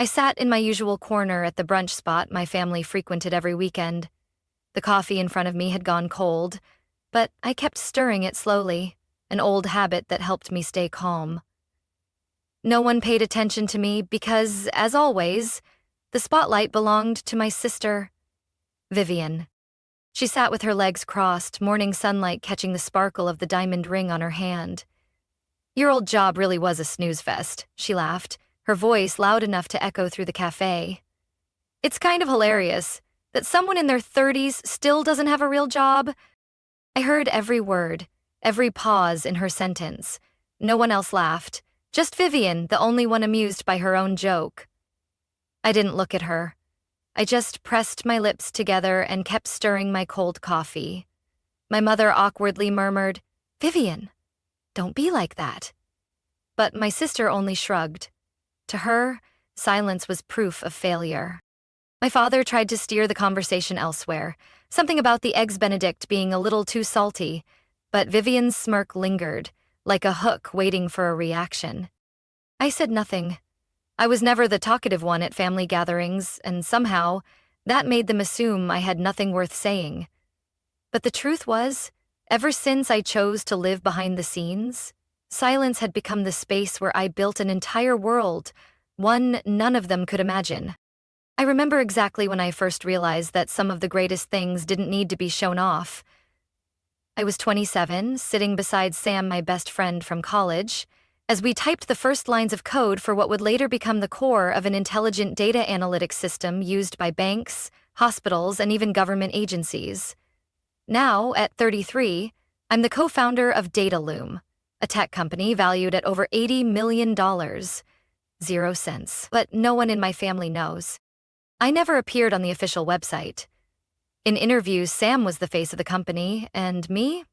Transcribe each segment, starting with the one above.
I sat in my usual corner at the brunch spot my family frequented every weekend. The coffee in front of me had gone cold, but I kept stirring it slowly, an old habit that helped me stay calm. No one paid attention to me because, as always, the spotlight belonged to my sister, Vivian. She sat with her legs crossed, morning sunlight catching the sparkle of the diamond ring on her hand. "Your old job really was a snooze fest," she laughed, her voice loud enough to echo through the cafe. "It's kind of hilarious that someone in their 30s still doesn't have a real job." I heard every word, every pause in her sentence. No one else laughed, just Vivian, the only one amused by her own joke. I didn't look at her. I just pressed my lips together and kept stirring my cold coffee. My mother awkwardly murmured, "Vivian, don't be like that." But my sister only shrugged. To her, silence was proof of failure. My father tried to steer the conversation elsewhere, something about the Eggs Benedict being a little too salty, but Vivian's smirk lingered, like a hook waiting for a reaction. I said nothing. I was never the talkative one at family gatherings, and somehow, that made them assume I had nothing worth saying. But the truth was, ever since I chose to live behind the scenes, silence had become the space where I built an entire world, one none of them could imagine. I remember exactly when I first realized that some of the greatest things didn't need to be shown off. I was 27, sitting beside Sam, my best friend from college, as we typed the first lines of code for what would later become the core of an intelligent data analytics system used by banks, hospitals, and even government agencies. Now, at 33, I'm the co-founder of DataLoom, a tech company valued at over $80 million. 0 cents, but no one in my family knows. I never appeared on the official website. In interviews, Sam was the face of the company, and me?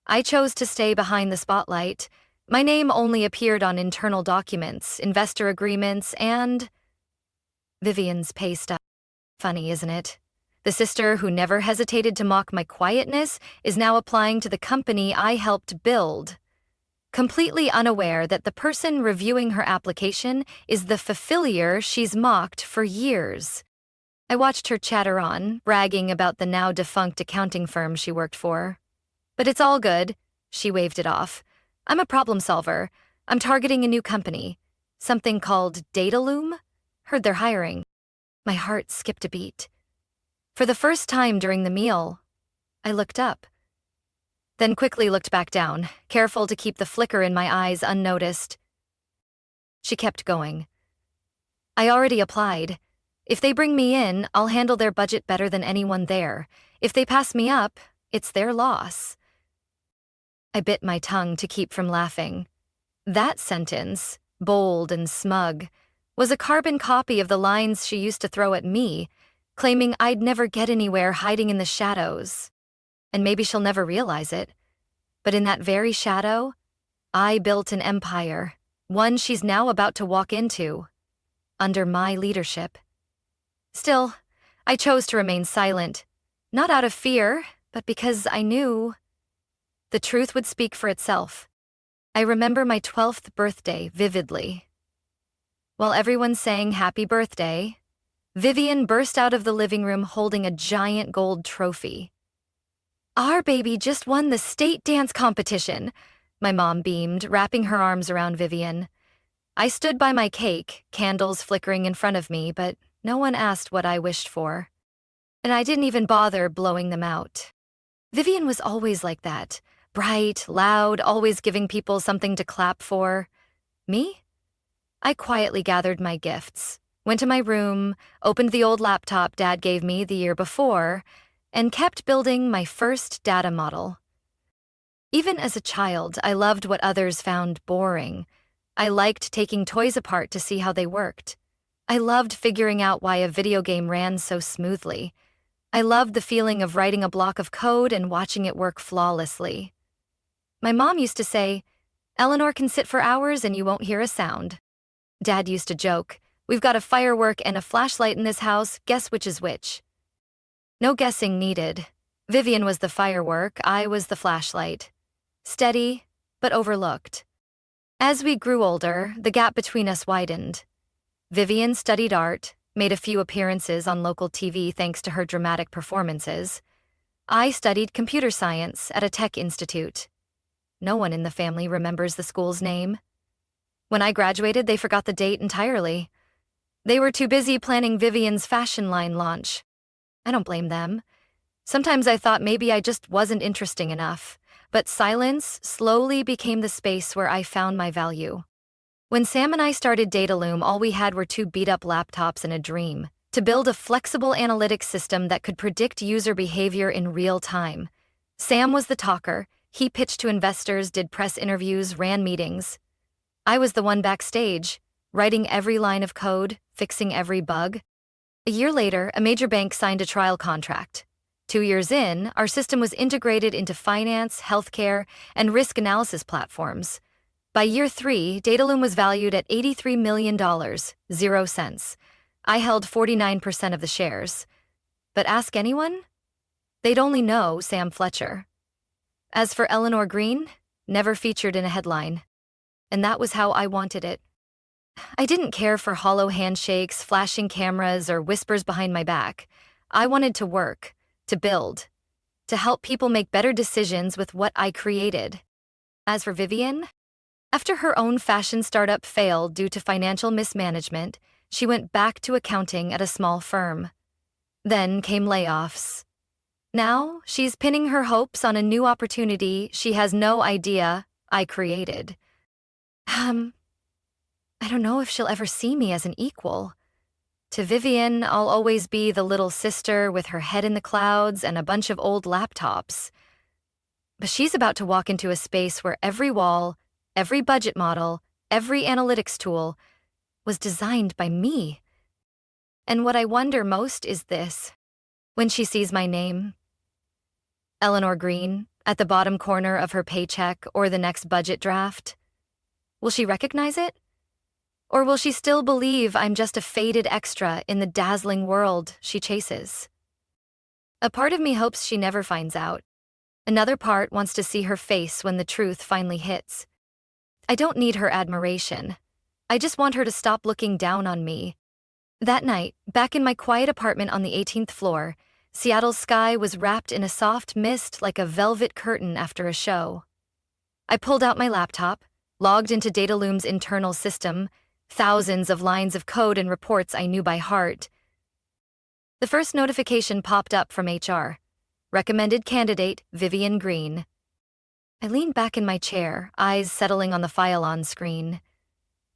I chose to stay behind the spotlight. My name only appeared on internal documents, investor agreements, and Vivian's pay stub. Funny, isn't it? The sister who never hesitated to mock my quietness is now applying to the company I helped build, completely unaware that the person reviewing her application is the fulfiller she's mocked for years. I watched her chatter on, bragging about the now-defunct accounting firm she worked for. "But it's all good," she waved it off. "I'm a problem solver. I'm targeting a new company. Something called DataLoom? Heard they're hiring." My heart skipped a beat. For the first time during the meal, I looked up, then quickly looked back down, careful to keep the flicker in my eyes unnoticed. She kept going. "I already applied. If they bring me in, I'll handle their budget better than anyone there. If they pass me up, it's their loss." I bit my tongue to keep from laughing. That sentence, bold and smug, was a carbon copy of the lines she used to throw at me, claiming I'd never get anywhere hiding in the shadows. And maybe she'll never realize it. But in that very shadow, I built an empire, one she's now about to walk into, under my leadership. Still, I chose to remain silent, not out of fear, but because I knew the truth would speak for itself. I remember my 12th birthday vividly. While everyone sang happy birthday, Vivian burst out of the living room holding a giant gold trophy. "Our baby just won the state dance competition," my mom beamed, wrapping her arms around Vivian. I stood by my cake, candles flickering in front of me, but no one asked what I wished for. And I didn't even bother blowing them out. Vivian was always like that, bright, loud, always giving people something to clap for. Me? I quietly gathered my gifts, went to my room, opened the old laptop Dad gave me the year before, and kept building my first data model. Even as a child, I loved what others found boring. I liked taking toys apart to see how they worked. I loved figuring out why a video game ran so smoothly. I loved the feeling of writing a block of code and watching it work flawlessly. My mom used to say, "Eleanor can sit for hours and you won't hear a sound." Dad used to joke, "We've got a firework and a flashlight in this house, guess which is which?" No guessing needed. Vivian was the firework, I was the flashlight. Steady, but overlooked. As we grew older, the gap between us widened. Vivian studied art, made a few appearances on local TV thanks to her dramatic performances. I studied computer science at a tech institute. No one in the family remembers the school's name. When I graduated, they forgot the date entirely. They were too busy planning Vivian's fashion line launch. I don't blame them. Sometimes I thought maybe I just wasn't interesting enough, but silence slowly became the space where I found my value. When Sam and I started Dataloom, all we had were 2 beat-up laptops and a dream to build a flexible analytics system that could predict user behavior in real time. Sam was the talker. He pitched to investors, did press interviews, ran meetings. I was the one backstage, writing every line of code, fixing every bug. A year later, a major bank signed a trial contract. 2 years in, our system was integrated into finance, healthcare, and risk analysis platforms. By year 3, Dataloom was valued at $83 million, 0 cents. I held 49% of the shares. But ask anyone? They'd only know Sam Fletcher. As for Eleanor Green, never featured in a headline. And that was how I wanted it. I didn't care for hollow handshakes, flashing cameras, or whispers behind my back. I wanted to work, to build, to help people make better decisions with what I created. As for Vivian, after her own fashion startup failed due to financial mismanagement, she went back to accounting at a small firm. Then came layoffs. Now, she's pinning her hopes on a new opportunity she has no idea I created. I don't know if she'll ever see me as an equal. To Vivian, I'll always be the little sister with her head in the clouds and a bunch of old laptops. But she's about to walk into a space where every wall, every budget model, every analytics tool was designed by me. And what I wonder most is this. When she sees my name, Eleanor Green, at the bottom corner of her paycheck or the next budget draft, will she recognize it? Or will she still believe I'm just a faded extra in the dazzling world she chases? A part of me hopes she never finds out. Another part wants to see her face when the truth finally hits. I don't need her admiration. I just want her to stop looking down on me. That night, back in my quiet apartment on the 18th floor, Seattle's sky was wrapped in a soft mist like a velvet curtain after a show. I pulled out my laptop, logged into Dataloom's internal system, thousands of lines of code and reports I knew by heart. The first notification popped up from HR. Recommended candidate, Vivian Green. I leaned back in my chair, eyes settling on the file on screen.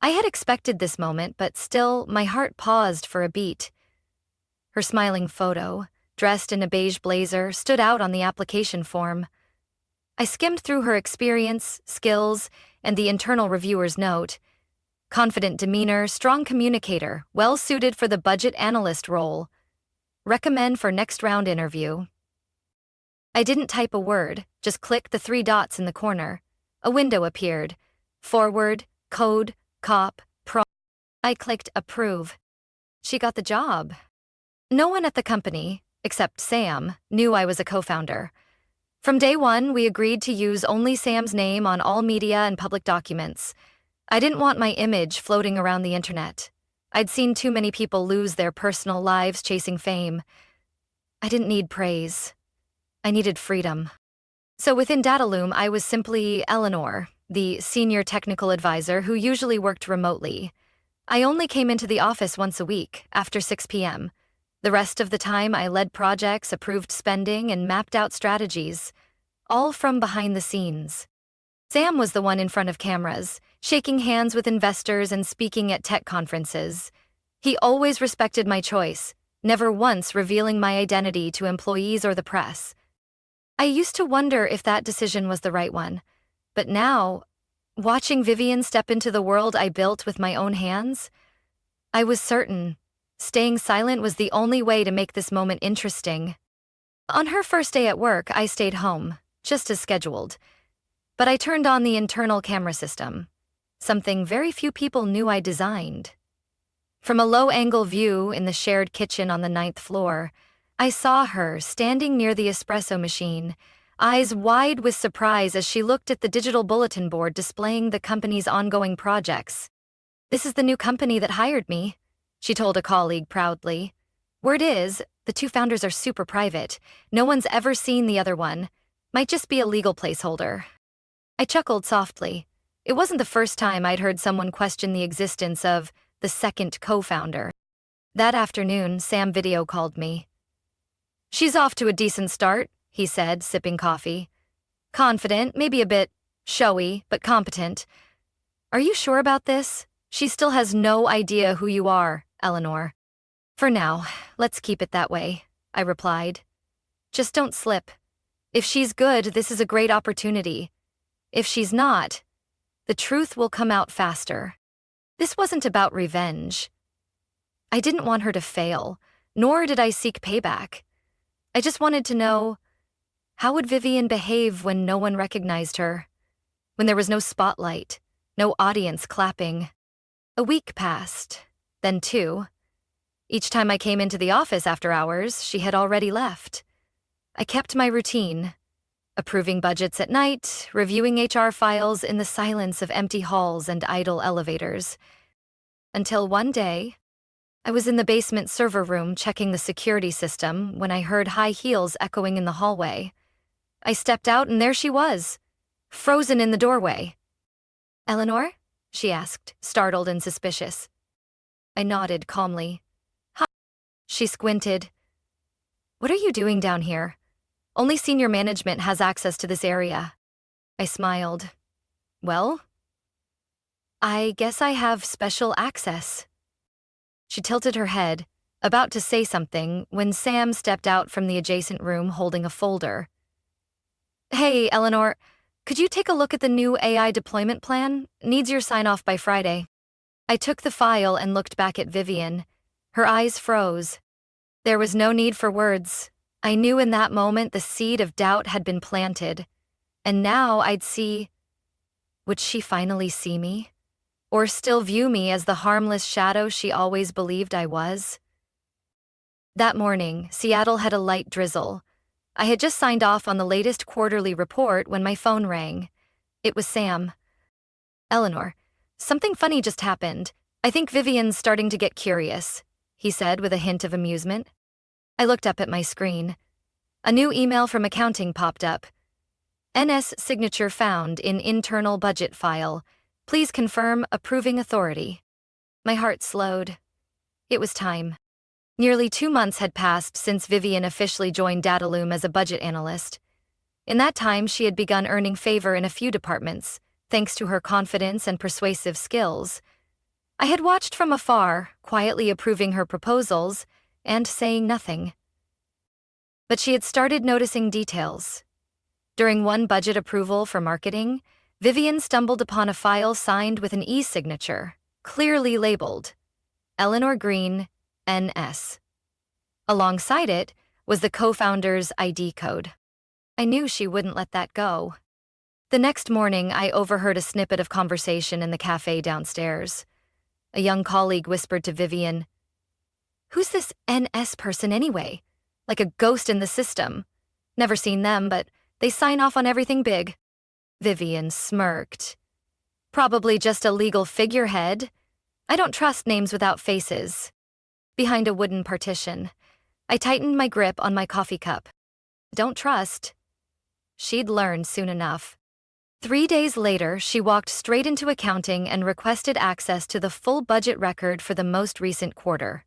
I had expected this moment, but still, my heart paused for a beat. Her smiling photo, dressed in a beige blazer, stood out on the application form. I skimmed through her experience, skills, and the internal reviewer's note. Confident demeanor, strong communicator, well-suited for the budget analyst role. Recommend for next round interview. I didn't type a word, just clicked the 3 dots in the corner. A window appeared. Forward, code, cop, pro. I clicked approve. She got the job. No one at the company, except Sam, knew I was a co-founder. From day one, we agreed to use only Sam's name on all media and public documents. I didn't want my image floating around the internet. I'd seen too many people lose their personal lives chasing fame. I didn't need praise. I needed freedom. So within Dataloom, I was simply Eleanor, the senior technical advisor who usually worked remotely. I only came into the office once a week, after 6 p.m. The rest of the time, I led projects, approved spending, and mapped out strategies, all from behind the scenes. Sam was the one in front of cameras, shaking hands with investors and speaking at tech conferences. He always respected my choice, never once revealing my identity to employees or the press. I used to wonder if that decision was the right one, but now, watching Vivian step into the world I built with my own hands, I was certain staying silent was the only way to make this moment interesting. On her first day at work, I stayed home, just as scheduled, but I turned on the internal camera system, something very few people knew I designed. From a low-angle view in the shared kitchen on the 9th floor, I saw her standing near the espresso machine, eyes wide with surprise as she looked at the digital bulletin board displaying the company's ongoing projects. This is the new company that hired me, she told a colleague proudly. Word is, the two founders are super private. No one's ever seen the other one. Might just be a legal placeholder. I chuckled softly. It wasn't the first time I'd heard someone question the existence of the second co-founder. That afternoon, Sam video called me. She's off to a decent start, he said, sipping coffee. Confident, maybe a bit showy, but competent. Are you sure about this? She still has no idea who you are, Eleanor. For now, let's keep it that way, I replied. Just don't slip. If she's good, this is a great opportunity. If she's not, the truth will come out faster. This wasn't about revenge. I didn't want her to fail, nor did I seek payback. I just wanted to know, how would Vivian behave when no one recognized her? When there was no spotlight, no audience clapping? A week passed, then 2. Each time I came into the office after hours, she had already left. I kept my routine, approving budgets at night, reviewing HR files in the silence of empty halls and idle elevators. Until one day, I was in the basement server room checking the security system when I heard high heels echoing in the hallway. I stepped out and there she was, frozen in the doorway. Eleanor? She asked, startled and suspicious. I nodded calmly. Hi. She squinted. What are you doing down here? Only senior management has access to this area. I smiled. Well, I guess I have special access. She tilted her head, about to say something, when Sam stepped out from the adjacent room holding a folder. Hey, Eleanor, could you take a look at the new AI deployment plan? Needs your sign-off by Friday. I took the file and looked back at Vivian. Her eyes froze. There was no need for words. I knew in that moment the seed of doubt had been planted. And now I'd see... Would she finally see me? Or still view me as the harmless shadow she always believed I was? That morning, Seattle had a light drizzle. I had just signed off on the latest quarterly report when my phone rang. It was Sam. Eleanor, something funny just happened. I think Vivian's starting to get curious, he said with a hint of amusement. I looked up at my screen. A new email from accounting popped up. NS signature found in internal budget file. Please confirm approving authority. My heart slowed. It was time. Nearly 2 months had passed since Vivian officially joined Dataloom as a budget analyst. In that time, she had begun earning favor in a few departments, thanks to her confidence and persuasive skills. I had watched from afar, quietly approving her proposals and saying nothing. But she had started noticing details. During one budget approval for marketing, Vivian stumbled upon a file signed with an e-signature, clearly labeled Eleanor Green, NS. Alongside it was the co-founder's ID code. I knew she wouldn't let that go. The next morning, I overheard a snippet of conversation in the cafe downstairs. A young colleague whispered to Vivian, "Who's this NS person anyway? Like a ghost in the system. Never seen them, but they sign off on everything big." Vivian smirked. "Probably just a legal figurehead. I don't trust names without faces." Behind a wooden partition, I tightened my grip on my coffee cup. Don't trust. She'd learn soon enough. 3 days later, she walked straight into accounting and requested access to the full budget record for the most recent quarter.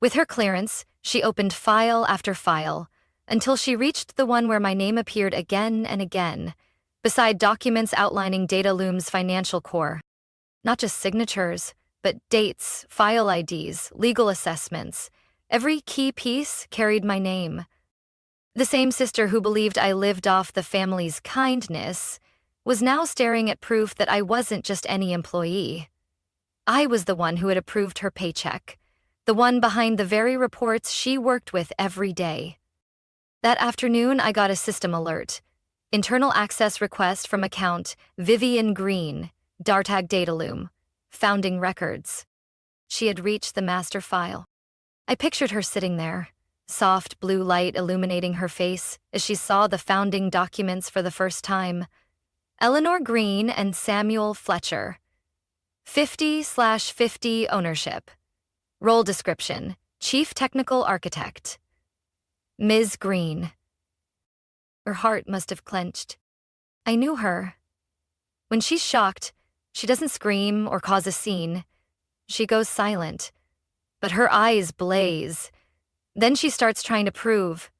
With her clearance, she opened file after file, until she reached the one where my name appeared again and again, beside documents outlining Dataloom's financial core. Not just signatures, but dates, file IDs, legal assessments. Every key piece carried my name. The same sister who believed I lived off the family's kindness was now staring at proof that I wasn't just any employee. I was the one who had approved her paycheck, the one behind the very reports she worked with every day. That afternoon, I got a system alert. Internal access request from account Vivian Green, Dartag Dataloom, founding records. She had reached the master file. I pictured her sitting there, soft blue light illuminating her face as she saw the founding documents for the first time. Eleanor Green and Samuel Fletcher. 50/50 ownership. Role description: Chief Technical Architect. Ms. Green. Her heart must have clenched. I knew her. When she's shocked, she doesn't scream or cause a scene. She goes silent, but her eyes blaze. Then she starts trying to prove,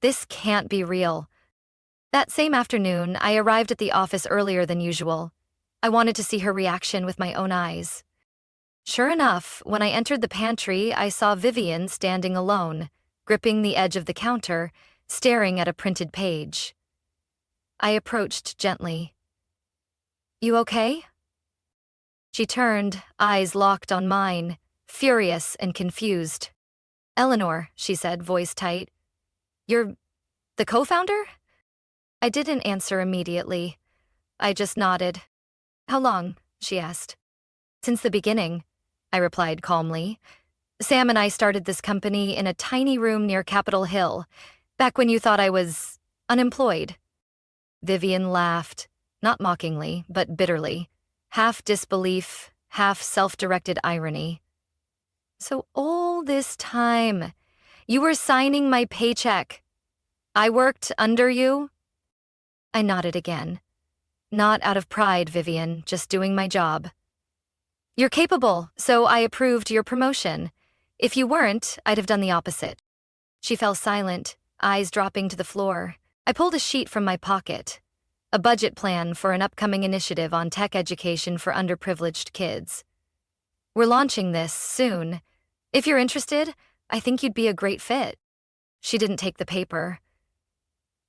this can't be real. That same afternoon, I arrived at the office earlier than usual. I wanted to see her reaction with my own eyes. Sure enough, when I entered the pantry, I saw Vivian standing alone, gripping the edge of the counter, staring at a printed page. I approached gently. You okay? She turned, eyes locked on mine, furious and confused. Eleanor, she said, voice tight. You're the co-founder? I didn't answer immediately. I just nodded. How long? She asked. Since the beginning, I replied calmly. Sam and I started this company in a tiny room near Capitol Hill, back when you thought I was unemployed. Vivian laughed, not mockingly, but bitterly, half disbelief, half self-directed irony. So all this time, you were signing my paycheck. I worked under you? I nodded again. Not out of pride, Vivian, just doing my job. You're capable, so I approved your promotion. If you weren't, I'd have done the opposite. She fell silent, eyes dropping to the floor. I pulled a sheet from my pocket. A budget plan for an upcoming initiative on tech education for underprivileged kids. We're launching this soon. If you're interested, I think you'd be a great fit. She didn't take the paper.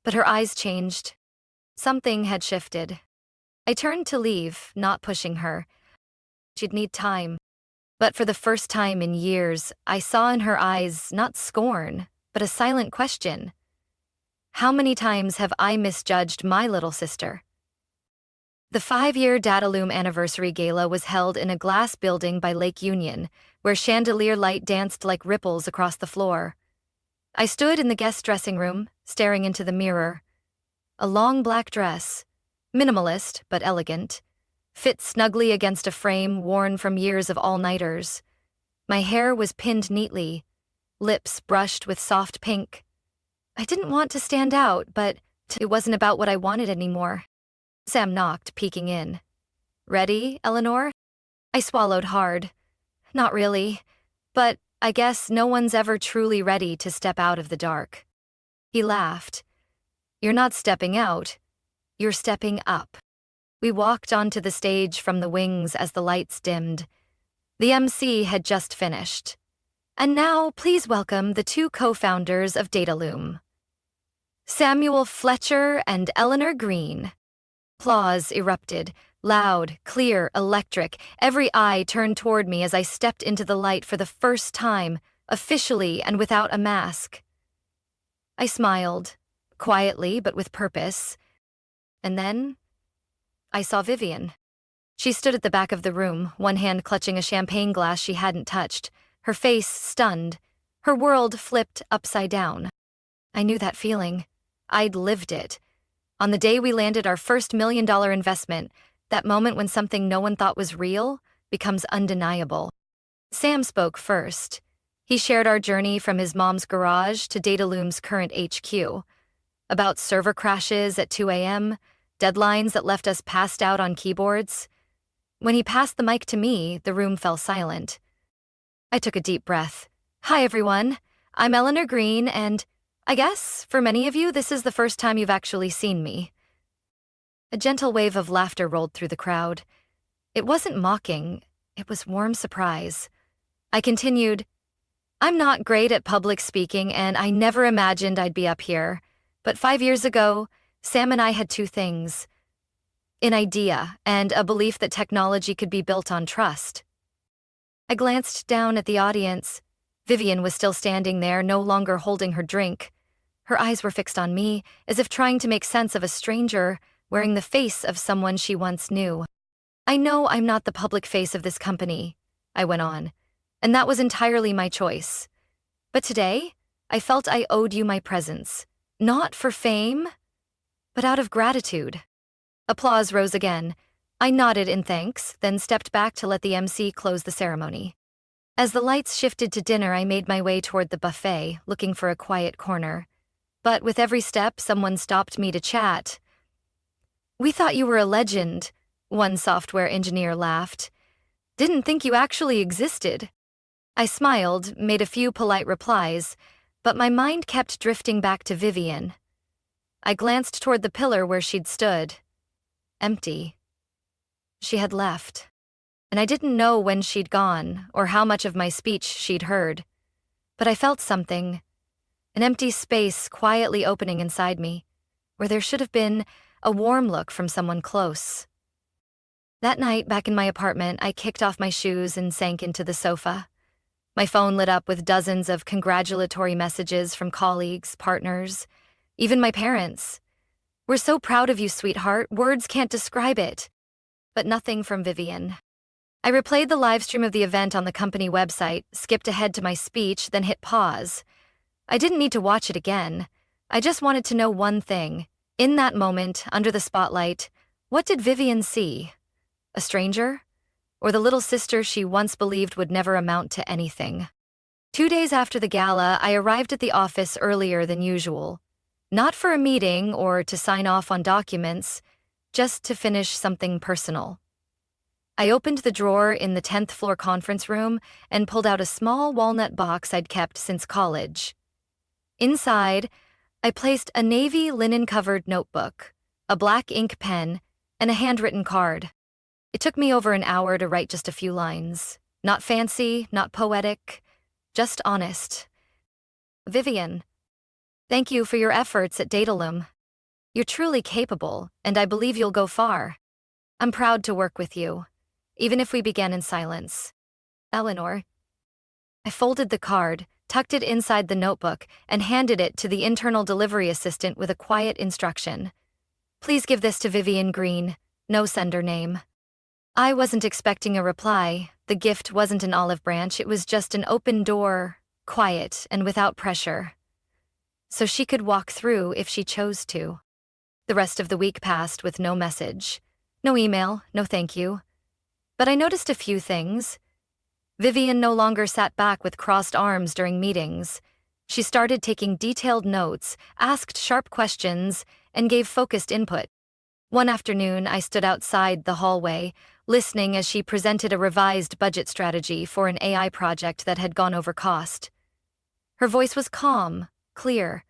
But her eyes changed. Something had shifted. I turned to leave, not pushing her. She'd need time. But for the first time in years, I saw in her eyes not scorn, but a silent question. How many times have I misjudged my little sister? The 5-year Dataloom anniversary gala was held in a glass building by Lake Union, where chandelier light danced like ripples across the floor. I stood in the guest dressing room, staring into the mirror. A long black dress, minimalist but elegant, fit snugly against a frame worn from years of all-nighters. My hair was pinned neatly, lips brushed with soft pink. I didn't want to stand out, but it wasn't about what I wanted anymore. Sam knocked, peeking in. Ready, Eleanor? I swallowed hard. Not really, but I guess no one's ever truly ready to step out of the dark. He laughed. You're not stepping out. You're stepping up. We walked onto the stage from the wings as the lights dimmed. The MC had just finished. And now, please welcome the 2 co-founders of Dataloom, Samuel Fletcher and Eleanor Green. Applause erupted, loud, clear, electric. Every eye turned toward me as I stepped into the light for the first time, officially and without a mask. I smiled, quietly but with purpose. And then I saw Vivian. She stood at the back of the room, one hand clutching a champagne glass she hadn't touched, her face stunned, her world flipped upside down. I knew that feeling. I'd lived it. On the day we landed our first $1 million investment, that moment when something no one thought was real becomes undeniable. Sam spoke first. He shared our journey from his mom's garage to Dataloom's current HQ, about server crashes at 2 a.m., deadlines that left us passed out on keyboards. When he passed the mic to me, the room fell silent. I took a deep breath. Hi, everyone. I'm Eleanor Green, and I guess, for many of you, this is the first time you've actually seen me. A gentle wave of laughter rolled through the crowd. It wasn't mocking, it was warm surprise. I continued, I'm not great at public speaking, and I never imagined I'd be up here. But 5 years ago, Sam and I had 2 things: an idea and a belief that technology could be built on trust. I glanced down at the audience. Vivian was still standing there, no longer holding her drink. Her eyes were fixed on me, as if trying to make sense of a stranger wearing the face of someone she once knew. I know I'm not the public face of this company, I went on, and that was entirely my choice. But today, I felt I owed you my presence, not for fame, but out of gratitude. Applause rose again. I nodded in thanks, then stepped back to let the MC close the ceremony. As the lights shifted to dinner, I made my way toward the buffet, looking for a quiet corner. But with every step, someone stopped me to chat. "We thought you were a legend," one software engineer laughed. "Didn't think you actually existed." I smiled, made a few polite replies, but my mind kept drifting back to Vivian. I glanced toward the pillar where she'd stood. Empty. She had left. And I didn't know when she'd gone or how much of my speech she'd heard. But I felt something, an empty space quietly opening inside me, where there should have been a warm look from someone close. That night, back in my apartment, I kicked off my shoes and sank into the sofa. My phone lit up with dozens of congratulatory messages from colleagues, partners, even my parents. "We're so proud of you, sweetheart. Words can't describe it." But nothing from Vivian. I replayed the live stream of the event on the company website, skipped ahead to my speech, then hit pause. I didn't need to watch it again. I just wanted to know one thing. In that moment, under the spotlight, what did Vivian see? A stranger? Or the little sister she once believed would never amount to anything? 2 days after the gala, I arrived at the office earlier than usual. Not for a meeting or to sign off on documents, just to finish something personal. I opened the drawer in the 10th floor conference room and pulled out a small walnut box I'd kept since college. Inside, I placed a navy linen-covered notebook, a black ink pen, and a handwritten card. It took me over an hour to write just a few lines. Not fancy, not poetic, just honest. "Vivian, thank you for your efforts at Datalum. You're truly capable, and I believe you'll go far. I'm proud to work with you, even if we began in silence. Eleanor." I folded the card, tucked it inside the notebook, and handed it to the internal delivery assistant with a quiet instruction. "Please give this to Vivian Green, no sender name." I wasn't expecting a reply. The gift wasn't an olive branch, it was just an open door, quiet and without pressure. So she could walk through if she chose to. The rest of the week passed with no message. No email, no thank you. But I noticed a few things. Vivian no longer sat back with crossed arms during meetings. She started taking detailed notes, asked sharp questions, and gave focused input. One afternoon, I stood outside the hallway, listening as she presented a revised budget strategy for an AI project that had gone over cost. Her voice was calm, clear.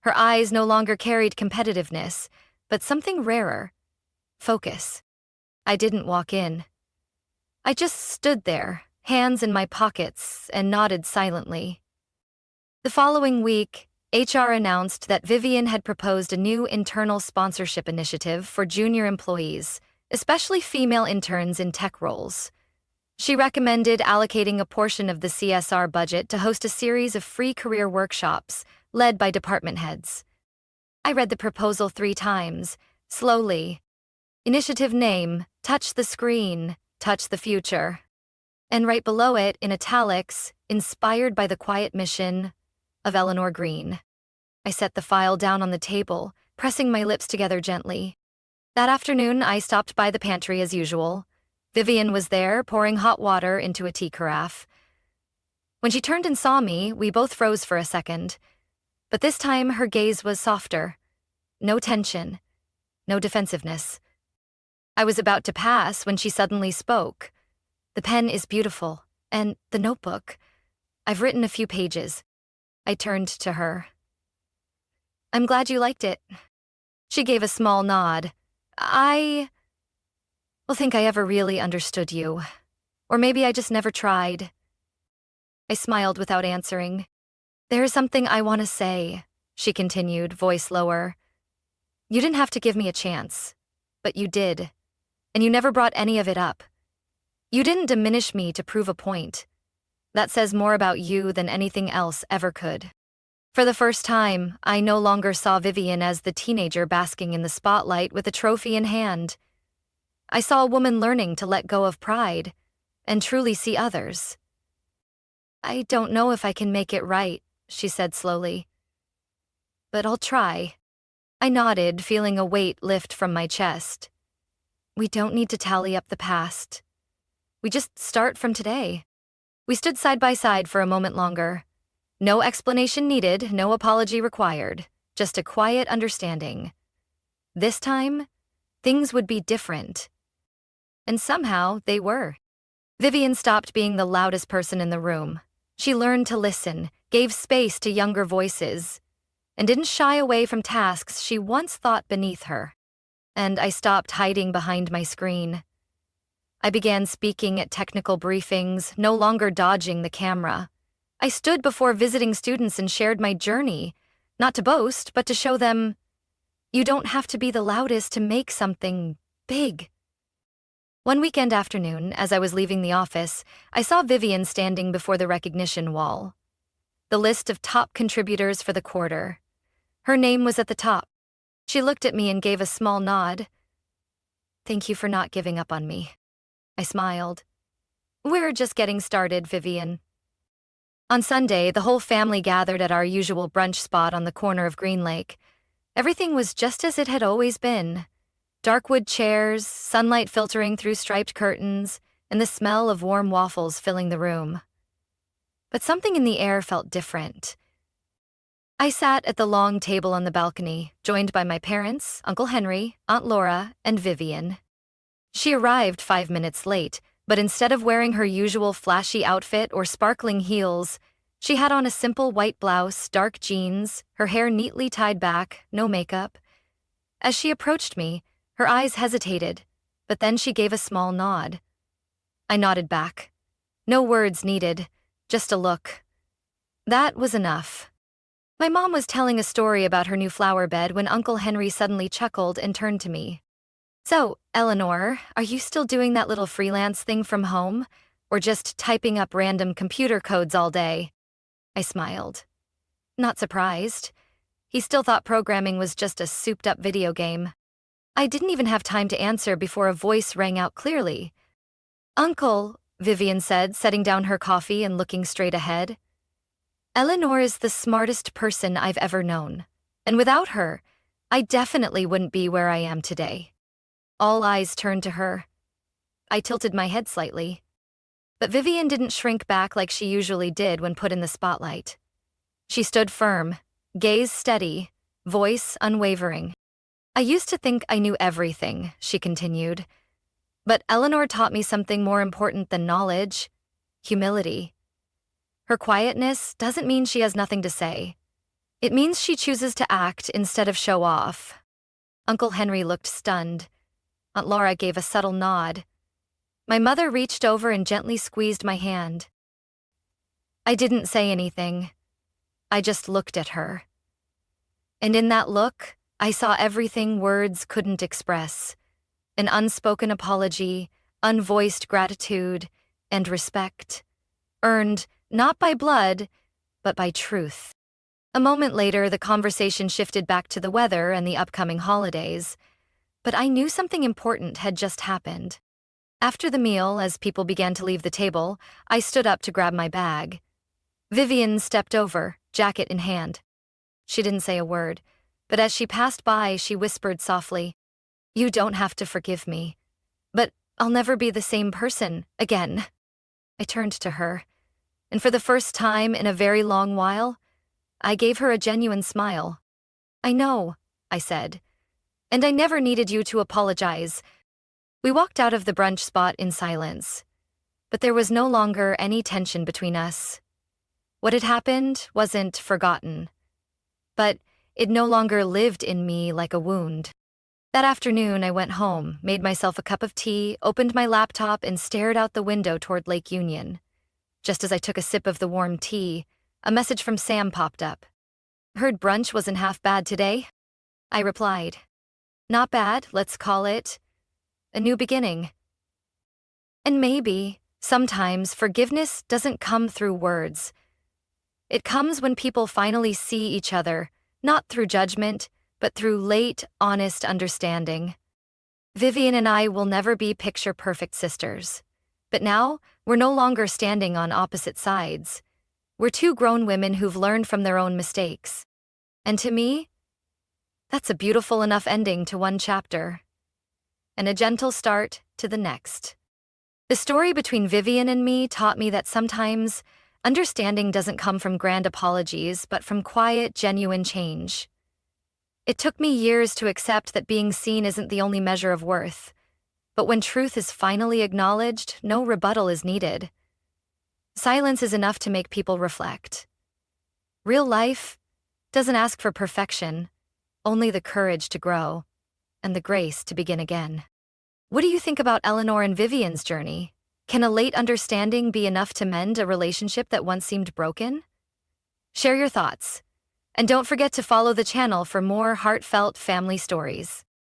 Her eyes no longer carried competitiveness, but something rarer: focus. I didn't walk in. I just stood there, hands in my pockets, and nodded silently. The following week, HR announced that Vivian had proposed a new internal sponsorship initiative for junior employees, especially female interns in tech roles. She recommended allocating a portion of the CSR budget to host a series of free career workshops led by department heads. I read the proposal 3 times, slowly. Initiative name: Touch the Screen, Touch the Future. And right below it, in italics, inspired by the quiet mission of Eleanor Green. I set the file down on the table, pressing my lips together gently. That afternoon, I stopped by the pantry as usual. Vivian was there, pouring hot water into a tea carafe. When she turned and saw me, we both froze for a second. But this time, her gaze was softer. No tension, no defensiveness. I was about to pass when she suddenly spoke. "The pen is beautiful, and the notebook. I've written a few pages." I turned to her. "I'm glad you liked it." She gave a small nod. I think I ever really understood you. Or maybe I just never tried." I smiled without answering. "There is something I want to say," she continued, voice lower. "You didn't have to give me a chance, but you did. And you never brought any of it up. You didn't diminish me to prove a point. That says more about you than anything else ever could." For the first time, I no longer saw Vivian as the teenager basking in the spotlight with a trophy in hand. I saw a woman learning to let go of pride and truly see others. "I don't know if I can make it right," she said slowly. "But I'll try." I nodded, feeling a weight lift from my chest. We don't need to tally up the past. We just start from today. We stood side by side for a moment longer. No explanation needed, no apology required, just a quiet understanding. This time, things would be different. And somehow, they were. Vivian stopped being the loudest person in the room. She learned to listen, gave space to younger voices, and didn't shy away from tasks she once thought beneath her. And I stopped hiding behind my screen. I began speaking at technical briefings, no longer dodging the camera. I stood before visiting students and shared my journey, not to boast, but to show them, you don't have to be the loudest to make something big. One weekend afternoon, as I was leaving the office, I saw Vivian standing before the recognition wall. The list of top contributors for the quarter. Her name was at the top. She looked at me and gave a small nod. Thank you for not giving up on me. I smiled. We're just getting started, Vivian. On Sunday, the whole family gathered at our usual brunch spot on the corner of Green Lake. Everything was just as it had always been. Dark wood chairs, sunlight filtering through striped curtains, and the smell of warm waffles filling the room. But something in the air felt different. I sat at the long table on the balcony, joined by my parents, Uncle Henry, Aunt Laura, and Vivian. She arrived 5 minutes late, but instead of wearing her usual flashy outfit or sparkling heels, she had on a simple white blouse, dark jeans, her hair neatly tied back, no makeup. As she approached me, her eyes hesitated, but then she gave a small nod. I nodded back. No words needed, just a look. That was enough. My mom was telling a story about her new flower bed when Uncle Henry suddenly chuckled and turned to me. So, Eleanor, are you still doing that little freelance thing from home, or just typing up random computer codes all day? I smiled. Not surprised. He still thought programming was just a souped-up video game. I didn't even have time to answer before a voice rang out clearly. Uncle, Vivian said, setting down her coffee and looking straight ahead. Eleanor is the smartest person I've ever known, and without her, I definitely wouldn't be where I am today. All eyes turned to her. I tilted my head slightly. But Vivian didn't shrink back like she usually did when put in the spotlight. She stood firm, gaze steady, voice unwavering. I used to think I knew everything, she continued. But Eleanor taught me something more important than knowledge: humility. Her quietness doesn't mean she has nothing to say. It means she chooses to act instead of show off. Uncle Henry looked stunned. Aunt Laura gave a subtle nod. My mother reached over and gently squeezed my hand. I didn't say anything. I just looked at her. And in that look, I saw everything words couldn't express. An unspoken apology, unvoiced gratitude, and respect. Earned not by blood, but by truth. A moment later, the conversation shifted back to the weather and the upcoming holidays. But I knew something important had just happened. After the meal, as people began to leave the table, I stood up to grab my bag. Vivian stepped over, jacket in hand. She didn't say a word, but as she passed by, she whispered softly, "You don't have to forgive me, but I'll never be the same person again." I turned to her, and for the first time in a very long while, I gave her a genuine smile. "I know," I said, "and I never needed you to apologize." We walked out of the brunch spot in silence, but there was no longer any tension between us. What had happened wasn't forgotten, but it no longer lived in me like a wound. That afternoon, I went home, made myself a cup of tea, opened my laptop, and stared out the window toward Lake Union. Just as I took a sip of the warm tea, a message from Sam popped up. "Heard brunch wasn't half bad today?" I replied. "Not bad, let's call it a new beginning." And maybe, sometimes, forgiveness doesn't come through words. It comes when people finally see each other, not through judgment, but through late, honest understanding. Vivian and I will never be picture-perfect sisters. But now, we're no longer standing on opposite sides. We're two grown women who've learned from their own mistakes. And to me, that's a beautiful enough ending to one chapter, and a gentle start to the next. The story between Vivian and me taught me that sometimes understanding doesn't come from grand apologies, but from quiet, genuine change. It took me years to accept that being seen isn't the only measure of worth, but when truth is finally acknowledged, no rebuttal is needed. Silence is enough to make people reflect. Real life doesn't ask for perfection, only the courage to grow and the grace to begin again. What do you think about Eleanor and Vivian's journey? Can a late understanding be enough to mend a relationship that once seemed broken? Share your thoughts. And don't forget to follow the channel for more heartfelt family stories.